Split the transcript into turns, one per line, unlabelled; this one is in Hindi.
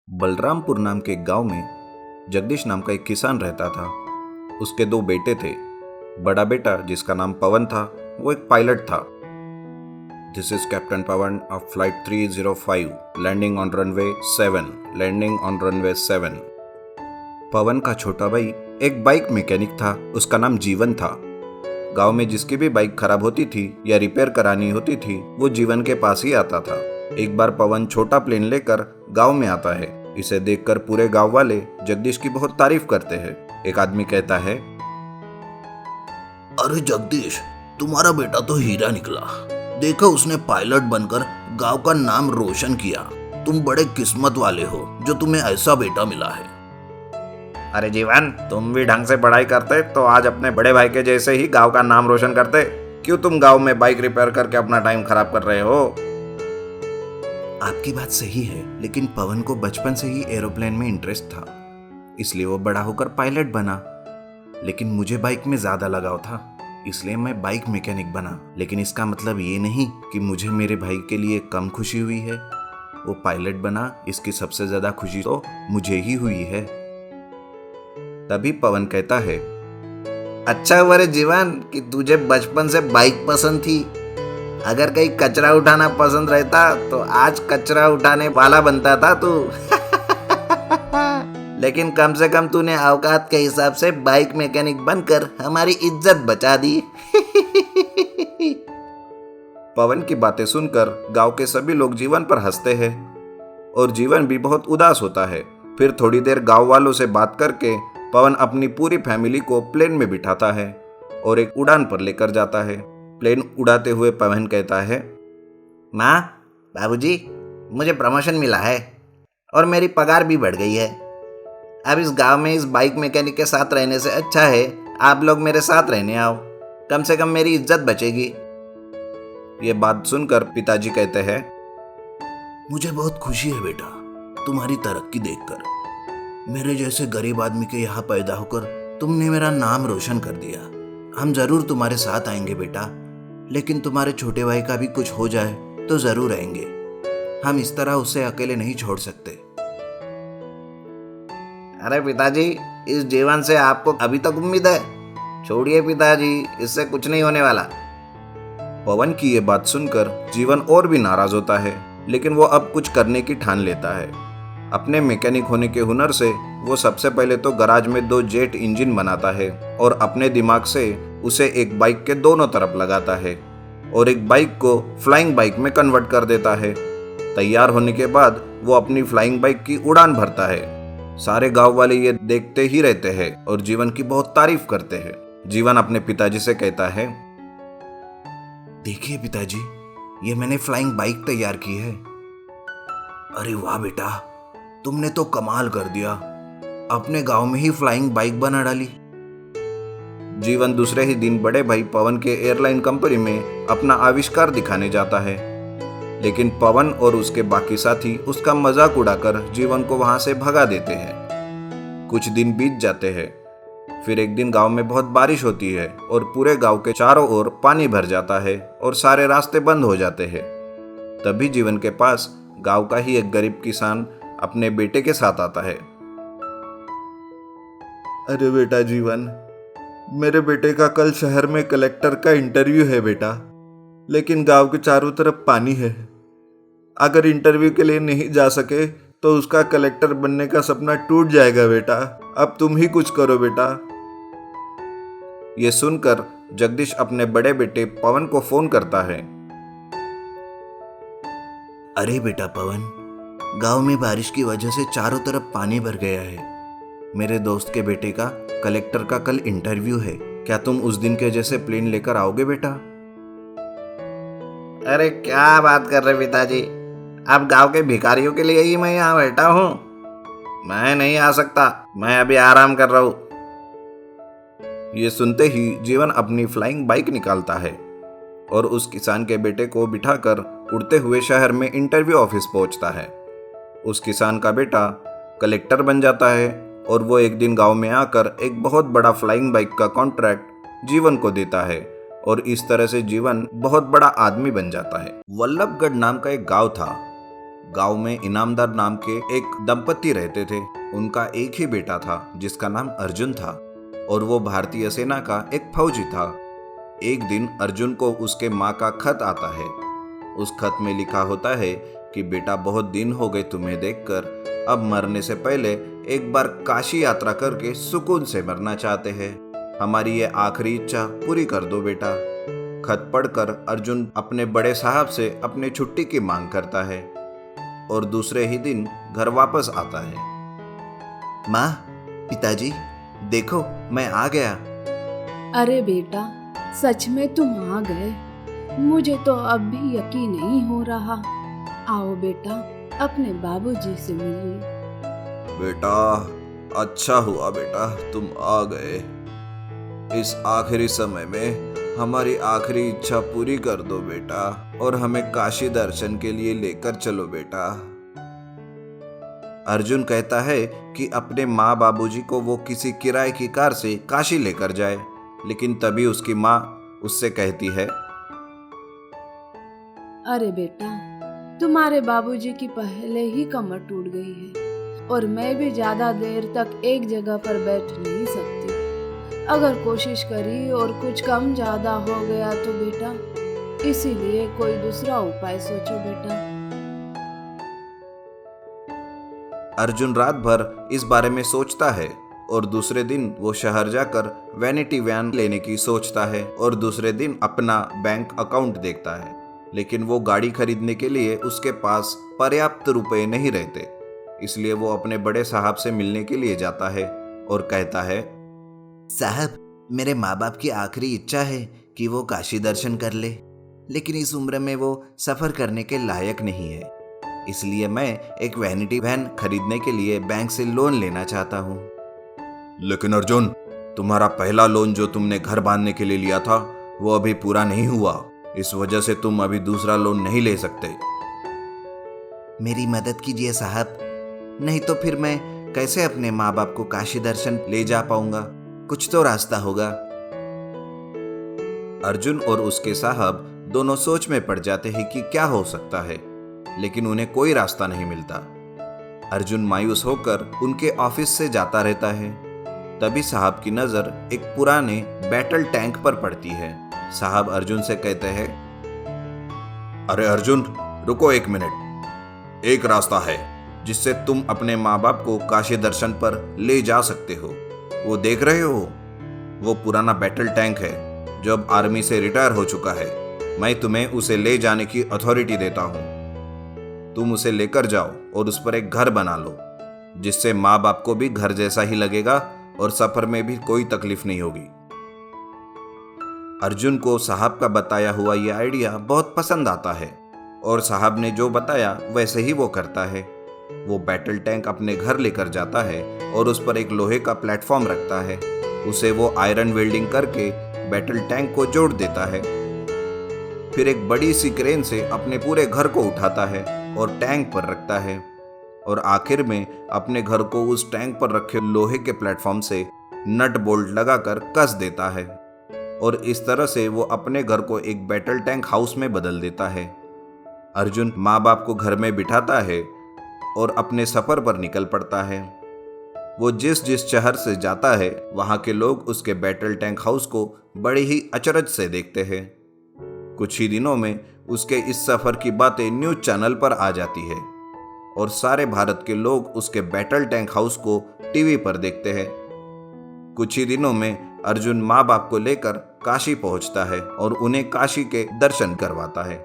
बलरामपुर नाम के एक गांव में जगदीश नाम का एक किसान रहता था। उसके दो बेटे थे। बड़ा बेटा जिसका नाम पवन था वो एक पायलट था। This is captain Pawan of flight 305 landing on runway 7 landing on runway 7। Pawan का छोटा भाई एक बाइक मैकेनिक था। उसका नाम जीवन था। गांव में जिसकी भी बाइक खराब होती थी या रिपेयर करानी होती थी वो जीवन के पास ही आता था। एक बार पवन छोटा प्लेन लेकर गांव में आता है। इसे देखकर पूरे गांव वाले जगदीश की बहुत तारीफ करते हैं। एक आदमी कहता है,
अरे जगदीश, तुम्हारा बेटा तो हीरा निकला। देखो उसने पायलट बनकर गांव का नाम रोशन किया। तुम बड़े किस्मत वाले हो जो तुम्हें ऐसा बेटा मिला है।
अरे जीवन, तुम भी ढंग से पढ़ाई करते तो आज अपने बड़े भाई के जैसे ही गांव का नाम रोशन करते। क्यों तुम गांव में बाइक रिपेयर करके अपना टाइम खराब कर रहे हो?
आपकी बात सही है, लेकिन पवन को बचपन से ही एरोप्लेन में इंटरेस्ट था, इसलिए वो बड़ा होकर पायलट बना। लेकिन मुझे बाइक में ज्यादा लगाव था, इसलिए मैं बाइक मैकेनिक बना। लेकिन इसका मतलब ये नहीं कि मुझे मेरे भाई के लिए कम खुशी हुई है। वो पायलट बना, इसकी सबसे ज्यादा खुशी तो मुझे ही हुई है।
तभी पवन कहता है,
अच्छा हुआ रे जीवन कि तुझे बचपन से बाइक पसंद थी। अगर कहीं कचरा उठाना पसंद रहता तो आज कचरा उठाने वाला बनता था तू। लेकिन कम से कम तूने औकात के हिसाब से बाइक मैकेनिक बनकर हमारी इज्जत बचा दी।
पवन की बातें सुनकर गांव के सभी लोग जीवन पर हंसते हैं और जीवन भी बहुत उदास होता है। फिर थोड़ी देर गांव वालों से बात करके पवन अपनी पूरी फैमिली को प्लेन में बिठाता है और एक उड़ान पर लेकर जाता है। प्लेन उड़ाते हुए पवन कहता है,
माँ, बाबूजी, मुझे प्रमोशन मिला है और मेरी पगार भी बढ़ गई है। अब इस गांव में इस बाइक मैकेनिक के साथ रहने से अच्छा है आप लोग मेरे साथ रहने आओ। कम से कम मेरी इज्जत बचेगी।
ये बात सुनकर पिताजी कहते हैं,
मुझे बहुत खुशी है बेटा तुम्हारी तरक्की देखकर। मेरे जैसे गरीब आदमी के यहाँ पैदा होकर तुमने मेरा नाम रोशन कर दिया। हम जरूर तुम्हारे साथ आएंगे बेटा, लेकिन तुम्हारे छोटे भाई का भी कुछ हो जाए तो जरूर आएंगे। हम इस तरह उसे अकेले नहीं छोड़ सकते।
अरे पिताजी, इस जीवन से आपको अभी तक उम्मीद है? छोड़िए पिताजी, इससे कुछ नहीं होने वाला।
पवन की ये बात सुनकर जीवन और भी नाराज होता है, लेकिन वो अब कुछ करने की ठान लेता है। अपने मैकेनिक होने के हुनर से वो सबसे पहले तो गराज में 2 जेट इंजन बनाता है और अपने दिमाग से उसे एक बाइक के दोनों तरफ लगाता है और एक बाइक को फ्लाइंग बाइक में कन्वर्ट कर देता है। तैयार होने के बाद वो अपनी फ्लाइंग बाइक की उड़ान भरता है। सारे गांव वाले ये देखते ही रहते हैं और जीवन की बहुत तारीफ करते हैं। जीवन अपने पिताजी से कहता है,
देखिए पिताजी, ये मैंने फ्लाइंग बाइक तैयार की है। अरे वाह बेटा, तुमने तो कमाल कर दिया। अपने गांव में ही फ्लाइंग बाइक बना डाली।
जीवन दूसरे ही दिन बड़े भाई पवन के एयरलाइन कंपनी में अपना आविष्कार दिखाने जाता है, लेकिन पवन और उसके बाकी साथी उसका मजाक उड़ाकर जीवन को वहां से भगा देते हैं। कुछ दिन बीत जाते हैं। फिर एक दिन गांव में बहुत बारिश होती है और पूरे गांव के चारों ओर पानी भर जाता है और सारे रास्ते बंद हो जाते हैं। तभी जीवन के पास गांव का ही एक गरीब किसान अपने बेटे के साथ आता है।
अरे बेटा जीवन, मेरे बेटे का कल शहर में कलेक्टर का इंटरव्यू है बेटा, लेकिन गांव के चारों तरफ पानी है। अगर इंटरव्यू के लिए नहीं जा सके तो उसका कलेक्टर बनने का सपना टूट जाएगा बेटा। अब तुम ही कुछ करो बेटा।
ये सुनकर जगदीश अपने बड़े बेटे पवन को फोन करता है।
अरे बेटा पवन, गांव में बारिश की वजह से चारों तरफ पानी भर गया है। मेरे दोस्त के बेटे का कलेक्टर का कल इंटरव्यू है। क्या तुम उस दिन के जैसे प्लेन लेकर आओगे बेटा?
अरे क्या बात कर रहे पिताजी, अब गांव के भिखारियों के लिए ही मैं यहाँ बैठा हूँ। मैं नहीं आ सकता, मैं अभी आराम कर रहा हूँ।
ये सुनते ही जीवन अपनी फ्लाइंग बाइक निकालता है और उस किसान के बेटे को बिठाकर उड़ते हुए शहर में इंटरव्यू ऑफिस पहुंचता है। उस किसान का बेटा कलेक्टर बन जाता है और वो एक दिन गांव में आकर एक बहुत बड़ा फ्लाइंग बाइक का कॉन्ट्रैक्ट जीवन को देता है और इस तरह से जीवन बहुत बड़ा आदमी बन जाता है। वल्लभगढ़ नाम का एक गांव था गांव में इनामदार नाम के एक दंपति रहते थे। उनका एक ही बेटा था जिसका नाम अर्जुन था और वो भारतीय सेना का एक फौजी था। एक दिन अर्जुन को उसके माँ का खत आता है। उस खत में लिखा होता है कि बेटा, बहुत दिन हो गए तुम्हें देखकर, अब मरने से पहले एक बार काशी यात्रा करके सुकून से मरना चाहते हैं। हमारी ये आखिरी इच्छा पूरी कर दो बेटा। खत पढ़कर अर्जुन अपने बड़े साहब से अपने छुट्टी की मांग करता है और दूसरे ही दिन घर वापस आता है।
माँ, पिताजी, देखो मैं आ गया।
अरे बेटा, सच में तुम आ गए। मुझे तो अब भी यकीन नहीं हो रहा। आओ बेटा, अपने बाबूजी से मिलिए।
बेटा, अच्छा हुआ बेटा तुम आ गए। इस आखिरी समय में हमारी आखिरी इच्छा पूरी कर दो बेटा और हमें काशी दर्शन के लिए लेकर चलो बेटा।
अर्जुन कहता है कि अपने माँ बाबूजी को वो किसी किराए की कार से काशी लेकर जाए, लेकिन तभी उसकी माँ उससे कहती है,
अरे बेटा, तुम्हारे बाबूजी की पहले ही कमर टूट गई है और मैं भी ज्यादा देर तक एक जगह पर बैठ नहीं सकती। अगर कोशिश करी और कुछ कम ज्यादा हो गया तो बेटा, इसीलिए कोई दूसरा उपाय सोचो बेटा।
अर्जुन रात भर इस बारे में सोचता है और दूसरे दिन वो शहर जाकर वैनिटी वैन लेने की सोचता है और दूसरे दिन अपना बैंक अकाउंट देखता है, लेकिन वो गाड़ी खरीदने के लिए उसके पास पर्याप्त रुपए नहीं रहते। इसलिए वो अपने बड़े साहब से मिलने के लिए जाता है और कहता है, साहब, मेरे माँ बाप की आखिरी इच्छा है कि वो काशी दर्शन कर ले, लेकिन इस उम्र में वो सफर करने के लायक नहीं है। इसलिए मैं एक वैनिटी वैन खरीदने के लिए बैंक से लोन लेना चाहता हूँ।
लेकिन अर्जुन, तुम्हारा पहला लोन जो तुमने घर बांधने के लिए लिया था वो अभी पूरा नहीं हुआ। इस वजह से तुम अभी दूसरा लोन नहीं ले सकते।
मेरी मदद कीजिए साहब, नहीं तो फिर मैं कैसे अपने माँ बाप को काशी दर्शन ले जा पाऊंगा? कुछ तो रास्ता होगा।
अर्जुन और उसके साहब दोनों सोच में पड़ जाते हैं कि क्या हो सकता है, लेकिन उन्हें कोई रास्ता नहीं मिलता। अर्जुन मायूस होकर उनके ऑफिस से जाता रहता है। तभी साहब की नजर एक पुराने बैटल टैंक पर पड़ती है। साहब अर्जुन से कहते हैं,
अरे अर्जुन, रुको एक मिनट। एक रास्ता है जिससे तुम अपने माँ बाप को काशी दर्शन पर ले जा सकते हो। वो देख रहे हो, वो पुराना बैटल टैंक है जो अब आर्मी से रिटायर हो चुका है। मैं तुम्हें उसे ले जाने की अथॉरिटी देता हूँ। तुम उसे लेकर जाओ और उस पर एक घर बना लो, जिससे माँ बाप को भी घर जैसा ही लगेगा और सफर में भी कोई तकलीफ नहीं होगी। अर्जुन को साहब का बताया हुआ यह आइडिया बहुत पसंद आता है और साहब ने जो बताया वैसे ही वो करता है। वो बैटल टैंक अपने घर लेकर जाता है और उस पर एक लोहे का प्लेटफॉर्म रखता है। उसे वो आयरन वेल्डिंग करके बैटल टैंक को जोड़ देता है। फिर एक बड़ी सी क्रेन से अपने पूरे घर को उठाता है और टैंक पर रखता है और आखिर में अपने घर को उस टैंक पर रखे लोहे के प्लेटफॉर्म से नट बोल्ट लगाकर कस देता है और इस तरह से वो अपने घर को एक बैटल टैंक हाउस में बदल देता है। अर्जुन माँ बाप को घर में बिठाता है और अपने सफर पर निकल पड़ता है। वो जिस जिस शहर से जाता है वहाँ के लोग उसके बैटल टैंक हाउस को बड़े ही अचरज से देखते हैं। कुछ ही दिनों में उसके इस सफर की बातें न्यूज चैनल पर आ जाती है और सारे भारत के लोग उसके बैटल टैंक हाउस को टीवी पर देखते हैं। कुछ ही दिनों में अर्जुन माँ बाप को लेकर काशी पहुंचता है और उन्हें काशी के दर्शन करवाता है।